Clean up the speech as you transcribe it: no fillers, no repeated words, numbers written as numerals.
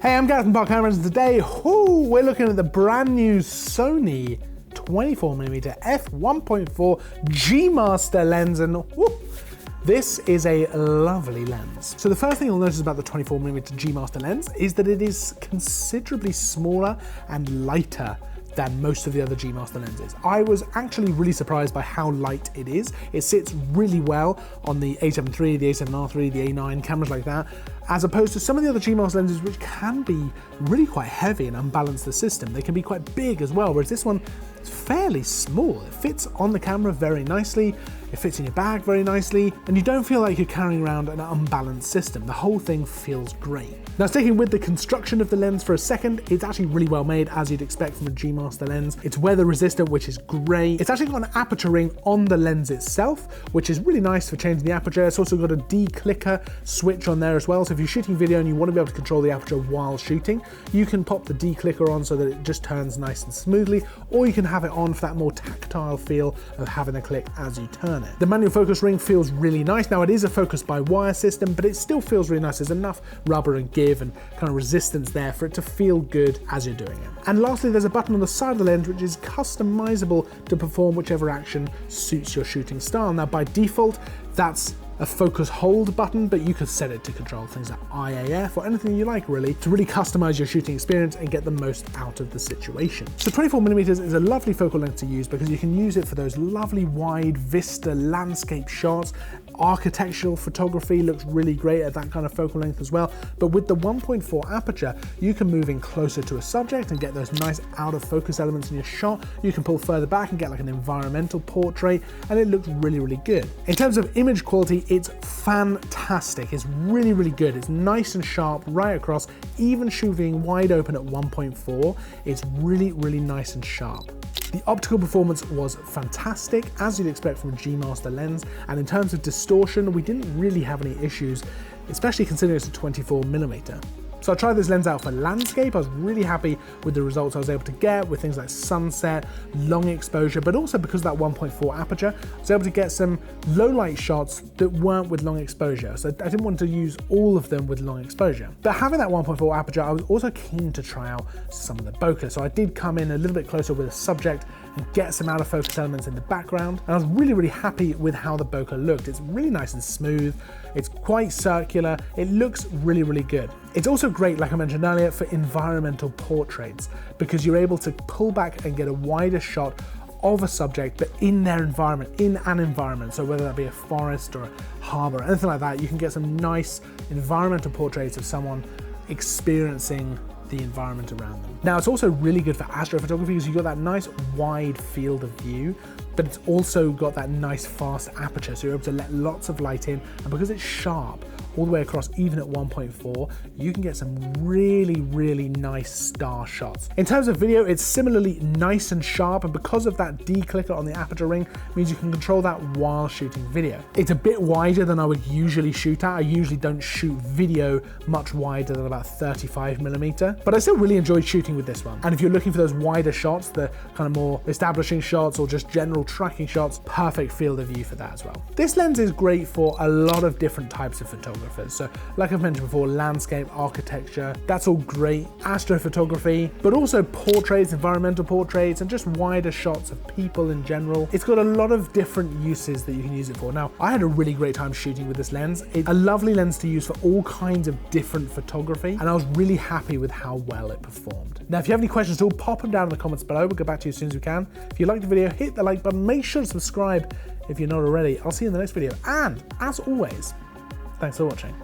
Hey, I'm Gareth from Bokeh, and today we're looking at the brand new Sony 24mm f1.4 G Master Lens, and this is a lovely lens. So the first thing you'll notice about the 24mm G Master Lens is that it is considerably smaller and lighter than most of the other G Master lenses. I was actually really surprised by how light it is. It sits really well on the A7 III, the A7R III, the A9, cameras like that, as opposed to some of the other G Master lenses which can be really quite heavy and unbalance the system. They can be quite big as well, whereas this one is fairly small. It fits on the camera very nicely, it fits in your bag very nicely, and you don't feel like you're carrying around an unbalanced system. The whole thing feels great. Now, sticking with the construction of the lens for a second, it's actually really well made, as you'd expect from a G Master lens. It's weather resistant, which is great. It's actually got an aperture ring on the lens itself, which is really nice for changing the aperture. It's also got a declicker switch on there as well. So if you're shooting video and you want to be able to control the aperture while shooting, you can pop the declicker on so that it just turns nice and smoothly, or you can have it on for that more tactile feel of having a click as you turn it. The manual focus ring feels really nice. Now, it is a focus by wire system, but it still feels really nice. There's enough rubber and give and kind of resistance there for it to feel good as you're doing it. And lastly, there's a button on the side of the lens which is customizable to perform whichever action suits your shooting style. Now, by default, that's a focus hold button, but you could set it to control things like IAF or anything you like, really, to really customize your shooting experience and get the most out of the situation. So 24mm is a lovely focal length to use because you can use it for those lovely wide vista landscape shots. Architectural photography looks really great at that kind of focal length as well. But with the 1.4 aperture, you can move in closer to a subject and get those nice out of focus elements in your shot. You can pull further back and get like an environmental portrait, and it looks really, really good. In terms of image quality, it's fantastic. It's really, really good. It's nice and sharp right across, even shooting wide open at 1.4. It's really, really nice and sharp. The optical performance was fantastic, as you'd expect from a G Master lens, and in terms of distortion, we didn't really have any issues, especially considering it's a 24mm. So I tried this lens out for landscape. I was really happy with the results I was able to get with things like sunset, long exposure, but also because of that 1.4 aperture, I was able to get some low light shots that weren't with long exposure. So I didn't want to use all of them with long exposure. But having that 1.4 aperture, I was also keen to try out some of the bokeh. So I did come in a little bit closer with a subject and get some out of focus elements in the background. And I was really, really happy with how the bokeh looked. It's really nice and smooth. It's quite circular. It looks really, really good. It's also great, like I mentioned earlier, for environmental portraits because you're able to pull back and get a wider shot of a subject, but in their environment, in an environment. So whether that be a forest or a harbor or anything like that, you can get some nice environmental portraits of someone experiencing the environment around them. Now, it's also really good for astrophotography because you've got that nice wide field of view, but it's also got that nice fast aperture, so you're able to let lots of light in, and because it's sharp all the way across, even at 1.4, you can get some really, really nice star shots. In terms of video, it's similarly nice and sharp, and because of that declicker on the aperture ring, means you can control that while shooting video. It's a bit wider than I would usually shoot at. I usually don't shoot video much wider than about 35mm, but I still really enjoyed shooting with this one. And if you're looking for those wider shots, the kind of more establishing shots or just general tracking shots, perfect field of view for that as well. This lens is great for a lot of different types of photographers. So like I've mentioned before, landscape, architecture, that's all great. Astrophotography, but also portraits, environmental portraits, and just wider shots of people in general. It's got a lot of different uses that you can use it for. Now, I had a really great time shooting with this lens. It's a lovely lens to use for all kinds of different photography, and I was really happy with how well it performed. Now, if you have any questions at all, pop them down in the comments below. We'll get back to you as soon as we can. If you liked the video, hit the like button. Make sure to subscribe if you're not already. I'll see you in the next video. And as always, thanks for watching.